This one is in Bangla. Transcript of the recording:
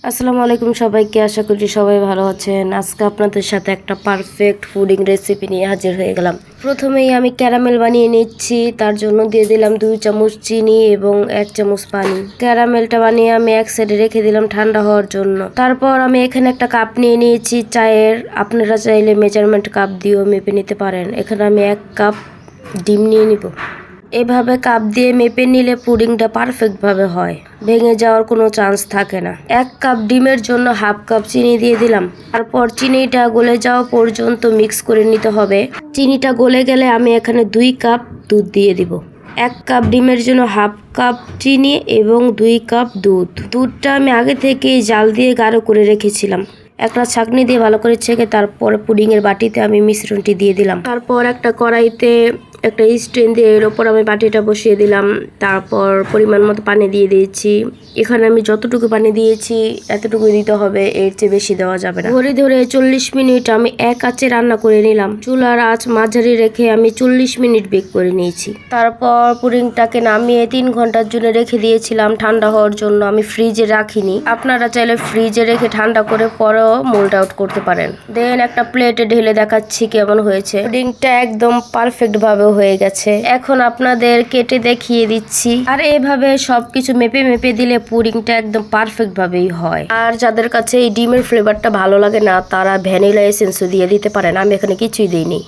আসসালামু আলাইকুম সবাইকে, আশা করি সবাই ভালো আছেন। আজকে আপনাদের সাথে একটা পারফেক্ট পুডিং রেসিপি নিয়ে হাজির হয়ে গেলাম। প্রথমেই আমি ক্যারামেল বানিয়ে নিচ্ছি। তার জন্য দিয়ে দিলাম 2 চামচ চিনি এবং 1 চামচ পানি। ক্যারামেলটা বানিয়ে আমি এক সাইডে রেখে দিলাম ঠান্ডা হওয়ার জন্য। তারপর আমি এখানে একটা কাপ নিয়ে নিয়েছি চায়ের। আপনারা চাইলে মেজারমেন্ট কাপ দিয়েও মেপে নিতে পারেন। এখানে আমি 1 কাপ ডিম নিয়ে নিব। এভাবে কাপ দিয়ে মেপে নিলে পুডিংটা পারফেক্ট ভাবে হয়, ভেঙে যাওয়ার কোনো চান্স থাকে না। 1 কাপ ডিমের জন্য হাফ কাপ চিনি দিয়ে দিলাম। তারপর চিনিটা গলে যাওয়া পর্যন্ত মিক্স করে নিতে হবে। চিনিটা গলে গেলে আমি এখানে 2 কাপ দুধ দিয়ে দিব। 1 কাপ ডিমের জন্য হাফ কাপ চিনি এবং 2 কাপ দুধ। দুধটা আমি আগে থেকেই জাল দিয়ে গাঢ় করে রেখেছিলাম। একটা ছাঁকনি দিয়ে ভালো করে ছেঁকে তারপর পুডিংয়ের বাটিতে আমি মিশ্রণটি দিয়ে দিলাম। তারপর একটা কড়াইতে একটা স্ট্যান্ড দিয়ে এর ওপর আমি বাটিটা বসিয়ে দিলাম। তারপর পরিমাণ মতো পানি দিয়ে দিয়েছি। এখানে আমি যতটুকু পানি দিয়েছি এতটুকু দিতে হবে, এর চেয়ে বেশি দেওয়া যাবে না। ঘড়ি ধরে 40 মিনিট আমি এক আঁচে রান্না করে নিলাম। চুলার আঁচ মাঝারি রেখে আমি 40 মিনিট বেক করে নিয়েছি। তারপর পুডিংটাকে নামিয়ে 3 ঘন্টার জন্য রেখে দিয়েছিলাম ঠান্ডা হওয়ার জন্য। আমি ফ্রিজে রাখিনি, আপনারা চাইলে ফ্রিজে রেখে ঠান্ডা করে পরেও মোল্ড আউট করতে পারেন। দেন একটা প্লেটে ঢেলে দেখাচ্ছি কেমন হয়েছে। পুডিংটা একদম পারফেক্ট ভাবে হয়ে গেছে। এখন আপনাদের কেটে দেখিয়ে দিচ্ছি। আর এভাবে সবকিছু মেপে মেপে দিলে পুডিংটা একদম পারফেক্ট ভাবেই হয়। আর যাদের কাছে এই ডিমের ফ্লেভারটা ভালো লাগে না, তারা ভ্যানিলা এসেন্সও দিয়ে দিতে পারেন। আমি এখানে কিছুই দিইনি।